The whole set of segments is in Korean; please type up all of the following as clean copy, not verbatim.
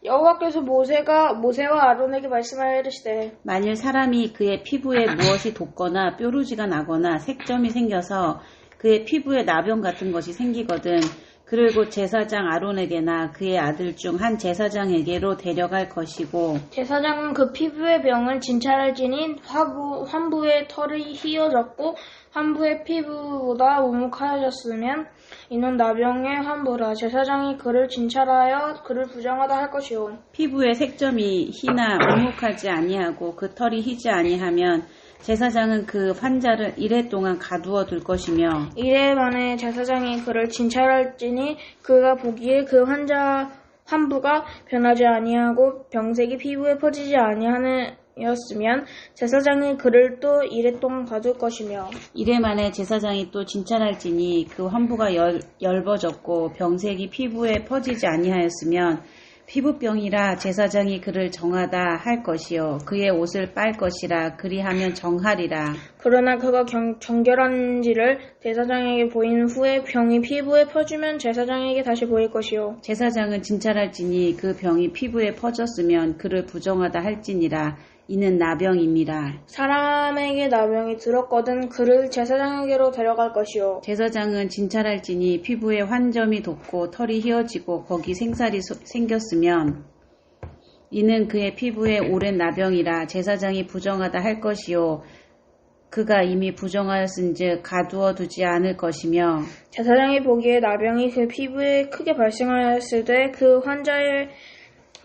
여호와께서 모세와 아론에게 말씀하여 이르시되 만일 사람이 그의 피부에 무엇이 돋거나 뾰루지가 나거나 색점이 생겨서 그의 피부에 나병 같은 것이 생기거든 그를 곧 제사장 아론에게나 그의 아들 중 한 제사장에게로 데려갈 것이고 제사장은 그 피부의 병을 진찰할지니 환부의 털이 휘어졌고 환부의 피부보다 우묵하여졌으면 이는 나병의 환부라. 제사장이 그를 진찰하여 그를 부정하다 할 것이요 피부에 색점이 희나 우묵하지 아니하고 그 털이 희지 아니하면 제사장은 그 환자를 이래 동안 가두어 둘 것이며 이래 만에 제사장이 그를 진찰할지니 그가 보기에 그 환부가 변하지 아니하고 병색이 피부에 퍼지지 아니하였으면 제사장이 그를 또 이래 동안 가둘 것이며 이래 만에 제사장이 또 진찰할지니 그 환부가 엷어졌고 병색이 피부에 퍼지지 아니하였으면 피부병이라 제사장이 그를 정하다 할 것이요 그의 옷을 빨 것이라 그리하면 정하리라. 그러나 그가 정결한지를 제사장에게 보인 후에 병이 피부에 퍼지면 제사장에게 다시 보일 것이요 제사장은 진찰할지니 그 병이 피부에 퍼졌으면 그를 부정하다 할지니라. 이는 나병임이라. 사람에게 나병이 들었거든 그를 제사장에게로 데려갈 것이요 제사장은 진찰할지니 피부에 환점이 돋고 털이 휘어지고 거기 생살이 생겼으면 이는 그의 피부에 오랜 나병이라. 제사장이 부정하다 할 것이요 그가 이미 부정하였은즉 가두어 두지 않을 것이며 제사장이 보기에 나병이 그 피부에 크게 발생하였을 때 그 환자의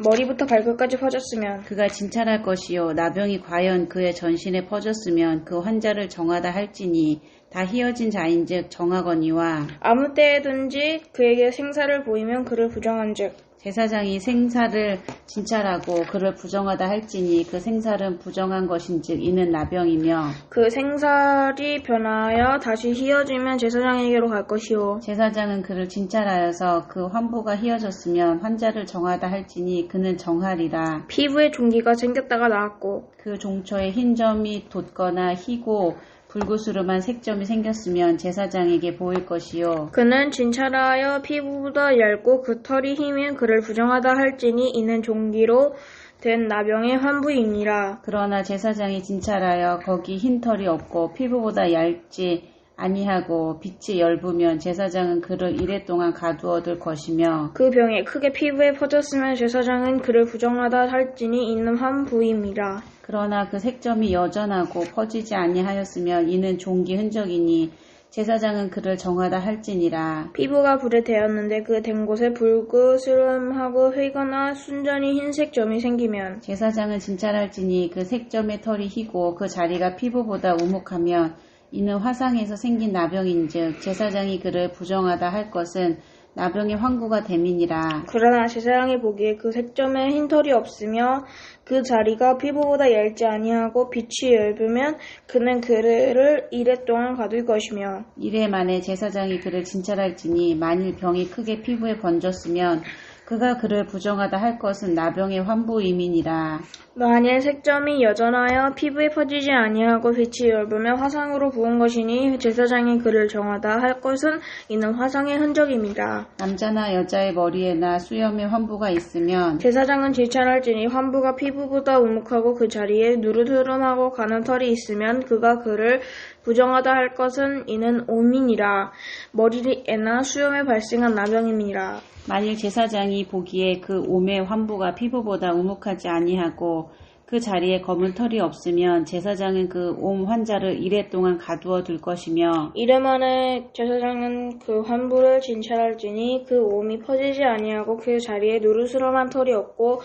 머리부터 발끝까지 퍼졌으면 그가 진찰할 것이요 나병이 과연 그의 전신에 퍼졌으면 그 환자를 정하다 할지니 다 휘어진 자인즉 정하거니와 아무 때든지 그에게 생사를 보이면 그를 부정한즉 제사장이 생사를 진찰하고 그를 부정하다 할지니 그 생살은 부정한 것인즉 이는 나병이며 그 생살이 변하여 다시 휘어지면 제사장에게로 갈 것이요 제사장은 그를 진찰하여서 그 환부가 휘어졌으면 환자를 정하다 할지니 그는 정하리라. 피부에 종기가 생겼다가 나았고 그 종초에 흰 점이 돋거나 희고 불구스름한 색점이 생겼으면 제사장에게 보일 것이요 그는 진찰하여 피부보다 얇고 그 털이 희면 그를 부정하다 할지니 이는 종기로 된 나병의 환부이니라. 그러나 제사장이 진찰하여 거기 흰 털이 없고 피부보다 얇지 아니하고 빛이 엷으면 제사장은 그를 이래 동안 가두어 둘 것이며 그 병이 크게 피부에 퍼졌으면 제사장은 그를 부정하다 할지니 이는 환부임이라. 그러나 그 색점이 여전하고 퍼지지 아니하였으면 이는 종기 흔적이니 제사장은 그를 정하다 할지니라. 피부가 불에 대었는데 그 된 곳에 불그스름하고 휘거나 순전히 흰색 점이 생기면 제사장은 진찰할지니 그 색점의 털이 희고 그 자리가 피부보다 우묵하면 이는 화상에서 생긴 나병인즉 제사장이 그를 부정하다 할 것은 나병의 환구가 됨이니라. 그러나 제사장이 보기에 그 색점에 흰털이 없으며 그 자리가 피부보다 얇지 아니하고 빛이 엷으면 그는 그를 이래 동안 가둘 것이며 이래 만에 제사장이 그를 진찰할지니 만일 병이 크게 피부에 번졌으면 그가 그를 부정하다 할 것은 나병의 환부임이니라. 만일 색점이 여전하여 피부에 퍼지지 아니하고 빛이 엷으며 화상으로 부은 것이니 제사장이 그를 정하다 할 것은 이는 화상의 흔적입니다. 남자나 여자의 머리에나 수염에 환부가 있으면 제사장은 진찰할지니 환부가 피부보다 우묵하고 그 자리에 누르스름하고 가는 털이 있으면 그가 그를 부정하다 할 것은 이는 오민이라. 머리에나 수염에 발생한 나병임이라. 만일 제사장이 보기에 그 옴의 환부가 피부보다 우묵하지 아니하고 그 자리에 검은 털이 없으면 제사장은 그 옴 환자를 이래 동안 가두어 둘 것이며 이래 만에 제사장은 그 환부를 진찰할지니 그 옴이 퍼지지 아니하고 그 자리에 누르스름한 털이 없고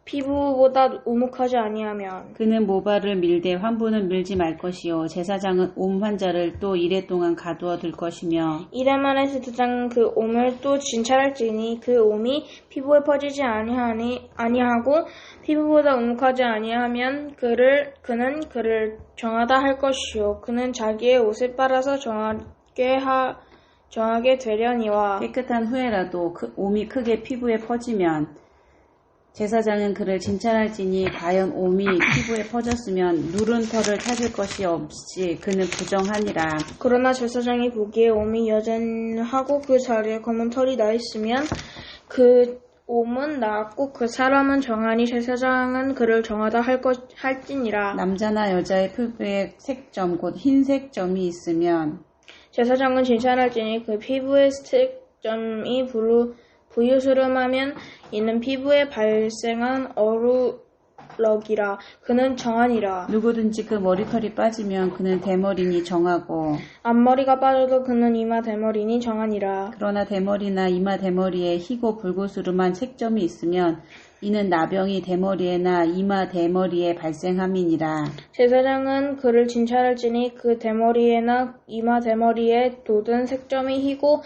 피부보다 우묵하지 아니하면 그는 모발을 밀되 환부는 밀지 말 것이요 제사장은 옴 환자를 또 이래 동안 가두어 둘 것이며 이래 만에 제사장은 그 옴을 또 진찰할지니 그 옴이 피부에 퍼지지 아니하고 피부보다 우묵하지 아니하면 그는 그를 정하다 할 것이요 그는 자기의 옷을 빨아서 정하게 되려니와 깨끗한 후에라도 그 옴이 크게 피부에 퍼지면 제사장은 그를 진찰할지니 과연 옴이 피부에 퍼졌으면 누른 털을 찾을 것이 없이 그는 부정하니라. 그러나 제사장이 보기에 옴이 여전하고 그 자리에 검은 털이 나 있으면 그 몸은 나았고 그 사람은 정하니 제사장은 그를 정하다 할지니라. 남자나 여자의 피부에 색점 곧 흰색 점이 있으면 제사장은 진찰할지니 그 피부의 색점이 부유스름하면 이는 피부에 발생한 어루럭이라. 그는 정하니라. 누구든지 그 머리털이 빠지면 그는 대머리니 정하고 앞머리가 빠져도 그는 이마 대머리니 정하니라. 그러나 대머리나 이마 대머리에 희고 불구스름한 색점이 있으면 이는 나병이 대머리에나 이마 대머리에 발생함이니라. 제사장은 그를 진찰할지니 그 대머리에나 이마 대머리에 돋은 색점이 희고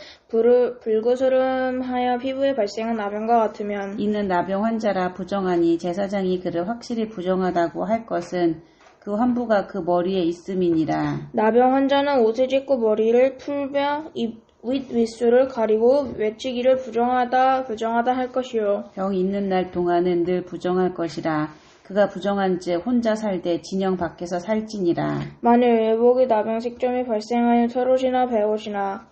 불구스름하여 피부에 발생한 나병과 같으면 이는 나병 환자라 부정하니 제사장이 그를 확실히 부정하다고 할 것은 그 환부가 그 머리에 있음이니라. 나병 환자는 옷을 찢고 머리를 풀며 윗윗술을 가리고 외치기를 부정하다 할 것이요. 병 있는 날 동안은 늘 부정할 것이라. 그가 부정한즉 혼자 살되 진영 밖에서 살지니라. 만일 외복이 나병 색점이 발생하여 털옷이나 베옷이나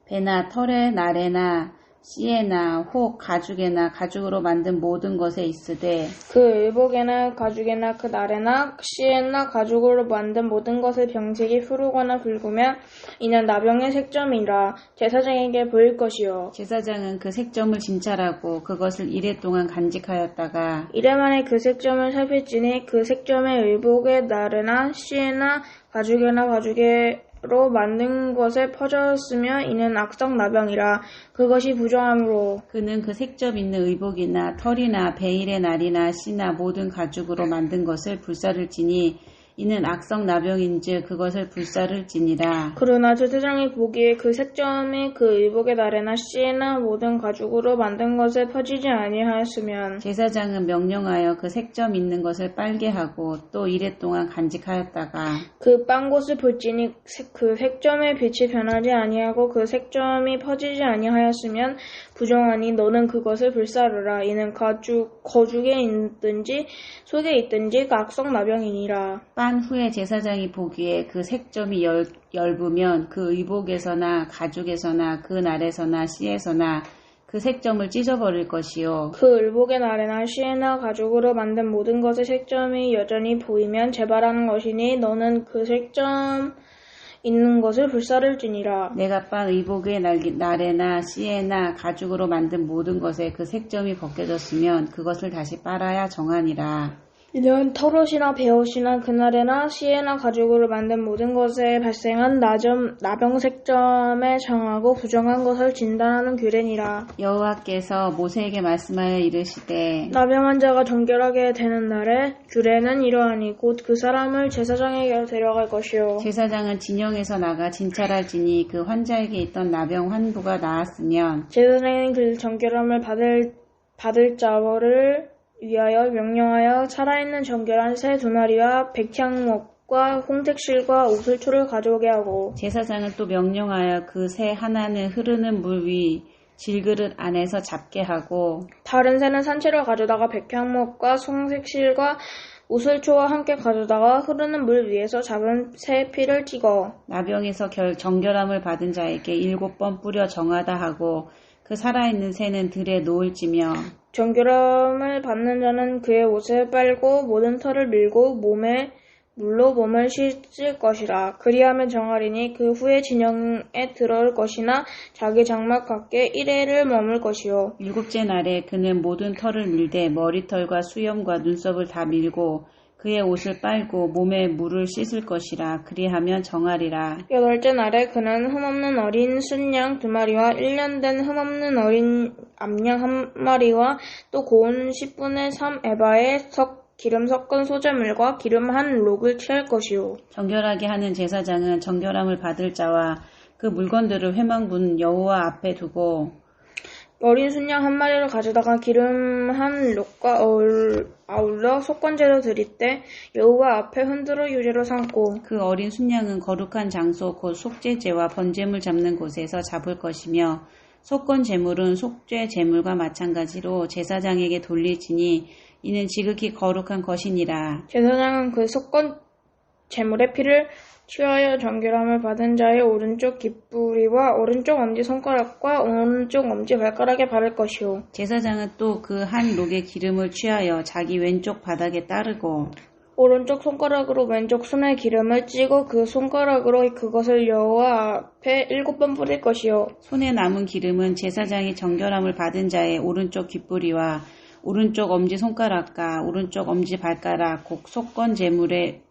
배나 털에 날에나 씨에나 혹 가죽에나 가죽으로 만든 모든 것에 있으되 그 의복에나 가죽에나 그 날에나 씨에나 가죽으로 만든 모든 것의 병색이 푸르거나 붉으면 이는 나병의 색점이라 제사장에게 보일 것이요. 제사장은 그 색점을 진찰하고 그것을 이래 동안 간직하였다가 이래 만에 그 색점을 살필지니 그 색점의 의복의 날에나 씨에나 가죽에나 가죽으로 만든 것에 퍼졌으며 이는 악성 나병이라. 그것이 부정함으로 그는 그 색점 있는 의복이나 털이나 베일의 날이나 씨나 모든 가죽으로 만든 것을 불사를지니 이는 악성 나병인즉 그것을 불사를지니라. 그러나 제사장이 보기에 그 색점이 그 의복의 날에나 씨에나 모든 가죽으로 만든 것에 퍼지지 아니하였으면 제사장은 명령하여 그 색점 있는 것을 빨게 하고 또 이래 동안 간직하였다가 그 빤 곳을 볼지니 그 색점의 빛이 변하지 아니하고 그 색점이 퍼지지 아니하였으면 부정하니 너는 그것을 불사르라. 이는 거죽에 있든지 속에 있든지 그 악성 나병이니라. 빤 후에 제사장이 보기에 그 색점이 엷으면 그 의복에서나 가죽에서나 그 날에서나 씨에서나 그 색점을 찢어버릴 것이요. 그 의복의 날에나 씨에나 가죽으로 만든 모든 것의 색점이 여전히 보이면 재발하는 것이니 너는 그 색점 있는 것을 불사를지니라. 내가 빤 의복의 날에나 씨에나 가죽으로 만든 모든 것에 그 색점이 벗겨졌으면 그것을 다시 빨아야 정하니라. 이는 털옷이나 베옷이나 그날에나 씨에나 가죽으로 만든 모든 것에 발생한 나병 색점에 정하고 부정한 것을 진단하는 규례니라. 여호와께서 모세에게 말씀하여 이르시되 나병 환자가 정결하게 되는 날에 규례는 이러하니 곧 그 사람을 제사장에게 데려갈 것이요. 제사장은 진영에서 나가 진찰할지니 그 환자에게 있던 나병 환부가 나았으면 제사장은 그 정결함을 받을 자를 위하여 명령하여 살아있는 정결한 새 2마리와 백향목과 홍색실과 오슬초를 가져오게 하고 제사장은 또 명령하여 그 새 하나는 흐르는 물 위 질그릇 안에서 잡게 하고 다른 새는 산채로 가져다가 백향목과 홍색실과 오슬초와 함께 가져다가 흐르는 물 위에서 잡은 새 피를 찍어 나병에서 정결함을 받은 자에게 7번 뿌려 정하다 하고 그 살아있는 새는 들에 놓을지며 정결함을 받는 자는 그의 옷을 빨고 모든 털을 밀고 물로 몸을 씻을 것이라. 그리하면 정하리니 그 후에 진영에 들어올 것이나 자기 장막 밖에 1회를 머물 것이요. 7째 날에 그는 모든 털을 밀되 머리털과 수염과 눈썹을 다 밀고 그의 옷을 빨고 몸에 물을 씻을 것이라. 그리하면 정하리라. 8째 날에 그는 흠없는 어린 순양 2마리와 1년 된 흠없는 어린 암양 1마리와 또 고운 10분의 3 에바의 기름 섞은 소재물과 기름 한 록을 취할 것이요. 정결하게 하는 제사장은 정결함을 받을 자와 그 물건들을 회망문 여호와 앞에 두고 어린 순양 1마리를 가져다가 기름 한 록과 아울러 속건제로 드릴 때 여호와 앞에 흔들어 유제로 삼고 그 어린 순양은 거룩한 장소 곧 속죄제와 번제물 잡는 곳에서 잡을 것이며 속건 제물은 속죄 제물과 마찬가지로 제사장에게 돌릴지니 이는 지극히 거룩한 것이니라. 제사장은 그 속건 제물의 피를 취하여 정결함을 받은 자의 오른쪽 깃뿌리와 오른쪽 엄지손가락과 오른쪽 엄지발가락에 바를 것이요. 제사장은 또 그 한 록의 기름을 취하여 자기 왼쪽 바닥에 따르고 오른쪽 손가락으로 왼쪽 손에 기름을 찌고 그 손가락으로 그것을 여호와 앞에 7번 뿌릴 것이요. 손에 남은 기름은 제사장이 정결함을 받은 자의 오른쪽 깃뿌리와 오른쪽 엄지손가락과 오른쪽 엄지발가락 곡 속건 제물의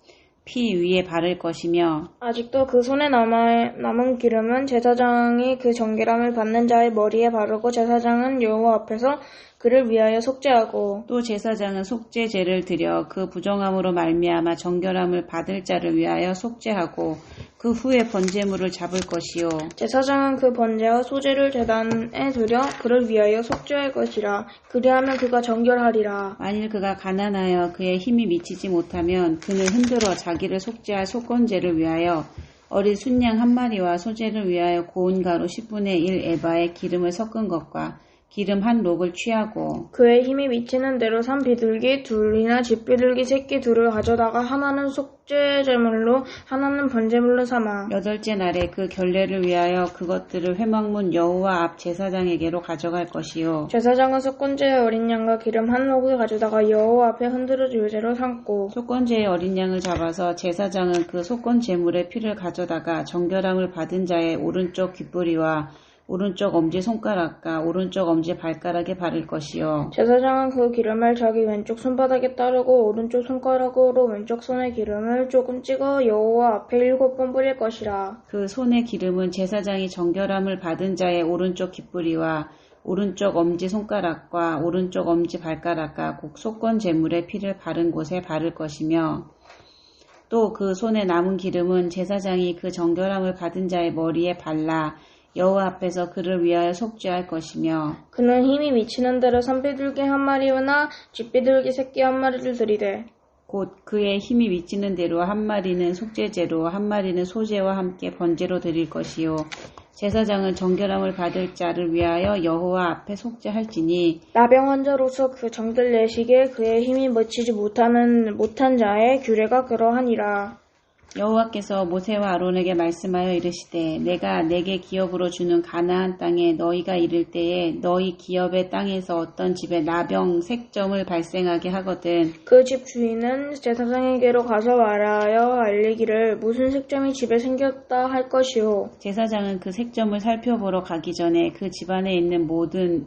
피 위에 바를 것이며 아직도 그 손에 남은 기름은 제사장이 그 정결함을 받는 자의 머리에 바르고 제사장은 여호와 앞에서 그를 위하여 속죄하고 또 제사장은 속죄제를 드려 그 부정함으로 말미암아 정결함을 받을 자를 위하여 속죄하고 그 후에 번제물을 잡을 것이요. 제사장은 그 번제와 소제를 제단에 드려 그를 위하여 속죄할 것이라. 그리하면 그가 정결하리라. 만일 그가 가난하여 그의 힘이 미치지 못하면 그는 흔들어 자기를 속죄할 속건제를 위하여 어린 순양 한 마리와 소제를 위하여 고운 가루 10분의 1 에바에 기름을 섞은 것과 기름 한 록을 취하고 그의 힘이 미치는 대로 산 비둘기 둘이나 집비둘기 새끼 둘을 가져다가 하나는 속죄제물로 하나는 번제물로 삼아 8째 날에 그 결례를 위하여 그것들을 회막문 여호와 앞 제사장에게로 가져갈 것이요. 제사장은 속건제의 어린 양과 기름 한 록을 가져다가 여호와 앞에 흔들어 유제로 삼고 속건제의 어린 양을 잡아서 제사장은 그 속건 제물의 피를 가져다가 정결함을 받은 자의 오른쪽 깃뿌리와 오른쪽 엄지손가락과 오른쪽 엄지발가락에 바를 것이요. 제사장은 그 기름을 자기 왼쪽 손바닥에 따르고 오른쪽 손가락으로 왼쪽 손에 기름을 조금 찍어 여호와 앞에 7번 뿌릴 것이라. 그 손의 기름은 제사장이 정결함을 받은 자의 오른쪽 깃뿌리와 오른쪽 엄지손가락과 오른쪽 엄지발가락과 곡 속건 제물의 피를 바른 곳에 바를 것이며 또 그 손에 남은 기름은 제사장이 그 정결함을 받은 자의 머리에 발라 여호와 앞에서 그를 위하여 속죄할 것이며 그는 힘이 미치는 대로 산비둘기 한 마리나 쥐비둘기 새끼 한 마리를 들이되 곧 그의 힘이 미치는 대로 한 마리는 속죄제로 한 마리는 소제와 함께 번제로 드릴 것이요. 제사장은 정결함을 받을 자를 위하여 여호와 앞에 속죄할지니 나병 환자로서 그 정들 내시기에 그의 힘이 미치지 못한 자의 규례가 그러하니라. 여호와께서 모세와 아론에게 말씀하여 이르시되 내가 내게 기업으로 주는 가나안 땅에 너희가 이를 때에 너희 기업의 땅에서 어떤 집에 나병 색점을 발생하게 하거든 그 집 주인은 제사장에게로 가서 말하여 알리기를 무슨 색점이 집에 생겼다 할 것이요. 제사장은 그 색점을 살펴보러 가기 전에 그 집안에 있는 모든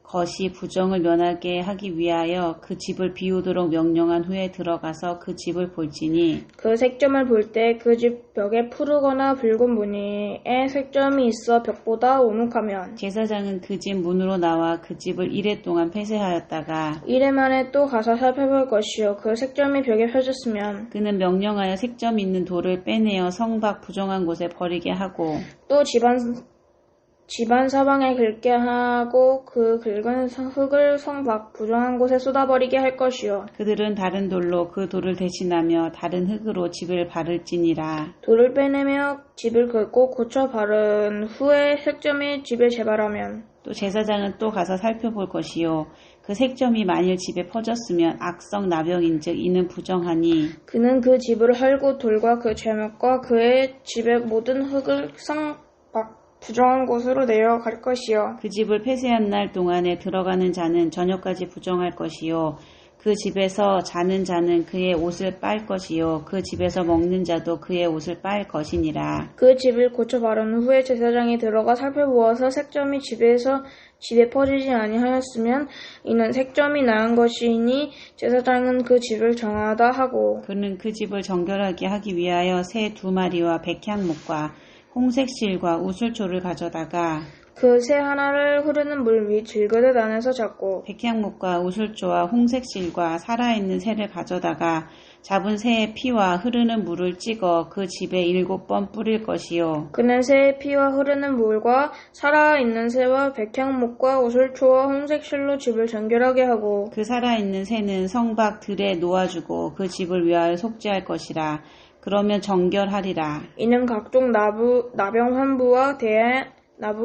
것이 부정을 면하게 하기 위하여 그 집을 비우도록 명령한 후에 들어가서 그 집을 볼지니 그 색점을 볼 때 그 집 벽에 푸르거나 붉은 무늬의 색점이 있어 벽보다 오묵하면 제사장은 그 집 문으로 나와 그 집을 이레 동안 폐쇄하였다가 이래 만에 또 가서 살펴볼 것이요. 그 색점이 벽에 펴졌으면 그는 명령하여 색점 있는 돌을 빼내어 성 밖 부정한 곳에 버리게 하고 또 집안 사방에 긁게 하고 그 긁은 흙을 성 밖 부정한 곳에 쏟아버리게 할 것이요. 그들은 다른 돌로 그 돌을 대신하며 다른 흙으로 집을 바를지니라. 돌을 빼내며 집을 긁고 고쳐 바른 후에 색점이 집에 재발하면 또 제사장은 또 가서 살펴볼 것이요. 그 색점이 만일 집에 퍼졌으면 악성 나병인즉 이는 부정하니 그는 그 집을 헐고 돌과 그 죄목과 그의 집의 모든 흙을 성 밖 부정한 곳으로 내려갈 것이요. 그 집을 폐쇄한 날 동안에 들어가는 자는 저녁까지 부정할 것이요. 그 집에서 자는 자는 그의 옷을 빨 것이요. 그 집에서 먹는 자도 그의 옷을 빨 것이니라. 그 집을 고쳐 바른 후에 제사장이 들어가 살펴보아서 색점이 집에 퍼지지 아니하였으면 이는 색점이 나은 것이니 제사장은 그 집을 정하다 하고 그는 그 집을 정결하게 하기 위하여 새 2마리와 백향목과 홍색 실과 우슬초를 가져다가 그 새 하나를 흐르는 물 위 질그릇 안에서 잡고 백향목과 우슬초와 홍색 실과 살아있는 새를 가져다가 잡은 새의 피와 흐르는 물을 찍어 그 집에 7번 뿌릴 것이요. 그는 새의 피와 흐르는 물과 살아있는 새와 백향목과 우슬초와 홍색 실로 집을 정결하게 하고 그 살아있는 새는 성 밖 들에 놓아주고 그 집을 위하여 속죄할 것이라. 그러면 정결하리라. 이는 각종 나병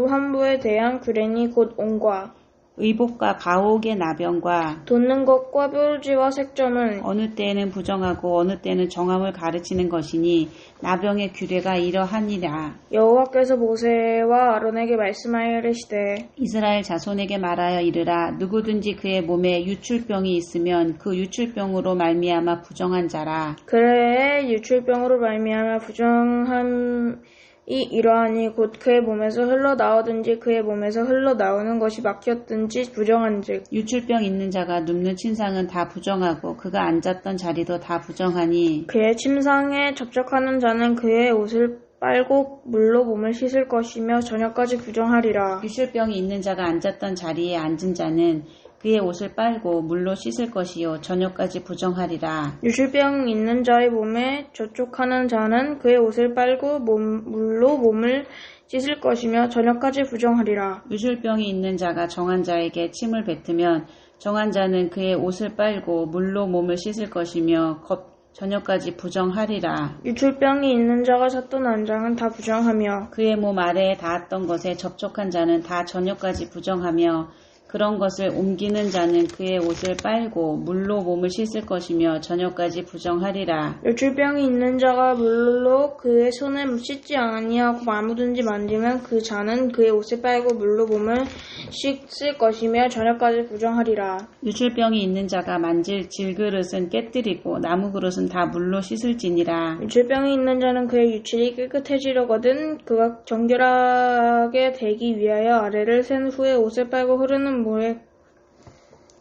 환부에 대한 규례니 곧 온과 의복과 가옥의 나병과 돋는 것과 뾰루지와 색점은 어느 때에는 부정하고 어느 때는 정함을 가르치는 것이니 나병의 규례가 이러하니라. 여호와께서 모세와 아론에게 말씀하여 이르시되 이스라엘 자손에게 말하여 이르라. 누구든지 그의 몸에 유출병이 있으면 그 유출병으로 말미암아 부정한 자라. 그의 유출병으로 말미암아 부정함이 이러하니 곧 그의 몸에서 흘러나오든지 그의 몸에서 흘러나오는 것이 막혔든지 부정한즉 유출병 있는 자가 눕는 침상은 다 부정하고 그가 앉았던 자리도 다 부정하니 그의 침상에 접촉하는 자는 그의 옷을 빨고 물로 몸을 씻을 것이며 저녁까지 부정하리라. 유출병이 있는 자가 앉았던 자리에 앉은 자는 그의 옷을 빨고 물로 씻을 것이요 저녁까지 부정하리라. 유출병 있는 자의 몸에 접촉하는 자는 그의 옷을 빨고 물로 몸을 씻을 것이며 저녁까지 부정하리라. 유출병이 있는 자가 정한 자에게 침을 뱉으면 정한 자는 그의 옷을 빨고 물로 몸을 씻을 것이며 저녁까지 부정하리라. 유출병이 있는 자가 샀던 난장은 다 부정하며 그의 몸 아래에 닿았던 것에 접촉한 자는 다 저녁까지 부정하며 그런 것을 옮기는 자는 그의 옷을 빨고 물로 몸을 씻을 것이며 저녁까지 부정하리라. 유출병이 있는 자가 물로 그의 손을 씻지 아니하고 아무든지 만지면 그 자는 그의 옷을 빨고 물로 몸을 씻을 것이며 저녁까지 부정하리라. 유출병이 있는 자가 만질 질그릇은 깨뜨리고 나무 그릇은 다 물로 씻을지니라. 유출병이 있는 자는 그의 유출이 깨끗해지려거든 그가 정결하게 되기 위하여 아래를 센 후에 옷을 빨고 흐르는 물에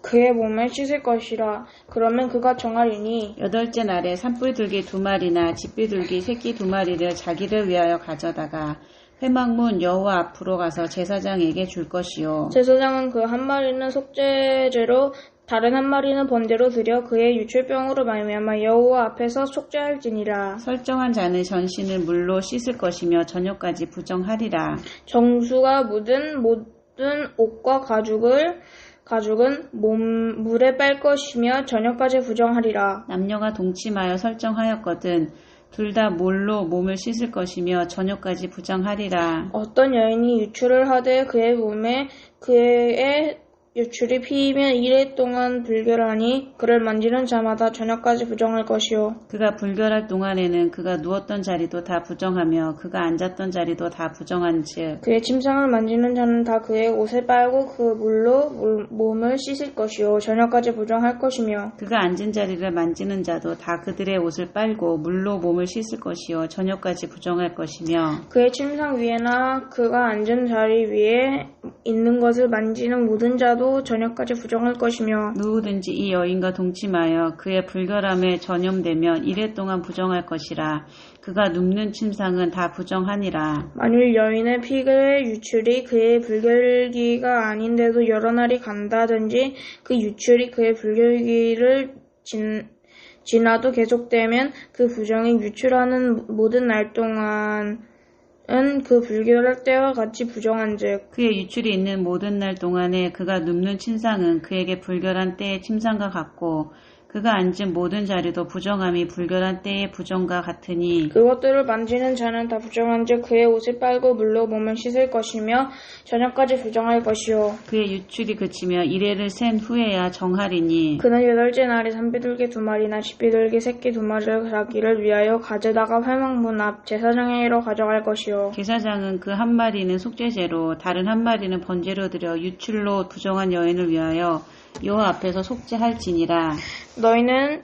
그의 몸을 씻을 것이라. 그러면 그가 정하리니 8째 날에 산불들기 2마리나 집비둘기 새끼 2마리를 자기를 위하여 가져다가 회막문 여호와 앞으로 가서 제사장에게 줄 것이요. 제사장은 그 한 마리는 속죄제로 다른 한 마리는 번제로 드려 그의 유출병으로 말미암아 여호와 앞에서 속죄할지니라. 설정한 자는 전신을 물로 씻을 것이며 저녁까지 부정하리라. 정수가 묻은 모든 옷과 가죽은 물에 빨 것이며 저녁까지 부정하리라. 남녀가 동침하여 설정하였거든 둘 다 물로 몸을 씻을 것이며 저녁까지 부정하리라. 어떤 여인이 유출을 하되 그의 몸에 그의 유출이 피이면 이래 동안 불결하니 그를 만지는 자마다 저녁까지 부정할 것이요. 그가 불결할 동안에는 그가 누웠던 자리도 다 부정하며 그가 앉았던 자리도 다 부정한즉 그의 침상을 만지는 자는 다 그의 옷을 빨고 그 물로 몸을 씻을 것이요 저녁까지 부정할 것이며 그가 앉은 자리를 만지는 자도 다 그들의 옷을 빨고 물로 몸을 씻을 것이요 저녁까지 부정할 것이며 그의 침상 위에나 그가 앉은 자리 위에 있는 것을 만지는 모든 자도 저녁까지 부정할 것이며 누구든지 이 여인과 동침하여 그의 불결함에 전염되면 이래 동안 부정할 것이라. 그가 눕는 침상은 다 부정하니라. 만일 여인의 피의 유출이 그의 불결기가 아닌데도 여러 날이 간다든지 그 유출이 그의 불결기를 지나도 계속되면 그 부정이 유출하는 모든 날 동안 그 불결할 때와 같이 부정한즉 그의 유출이 있는 모든 날 동안에 그가 눕는 침상은 그에게 불결한 때의 침상과 같고 그가 앉은 모든 자리도 부정함이 불결한 때의 부정과 같으니 그것들을 만지는 자는 다 부정한즉 그의 옷을 빨고 물로 몸을 씻을 것이며 저녁까지 부정할 것이요. 그의 유출이 그치며 이래를 센 후에야 정하리니 그는 8째 날에 산비둘기 2마리나 집비둘기 새끼 2마리를 자기를 위하여 가져다가 회막문 앞 제사장에게로 가져갈 것이요. 제사장은 그 한 마리는 속죄제로 다른 한 마리는 번제로 드려 유출로 부정한 여인을 위하여 여호와 앞에서 속죄할지니라. 너희는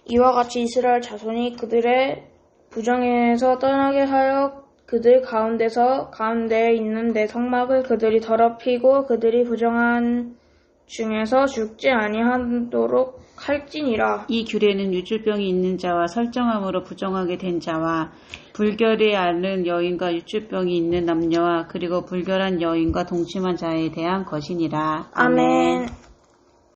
이와 같이 이스라엘 자손이 그들의 부정에서 떠나게 하여 그들 가운데에 있는 내 성막을 그들이 더럽히고 그들이 부정한 중에서 죽지 아니하도록 할지니라. 이 규례는 유출병이 있는 자와 설정함으로 부정하게 된 자와 불결에 앓는 여인과 유출병이 있는 남녀와 그리고 불결한 여인과 동침한 자에 대한 것이니라. 아멘.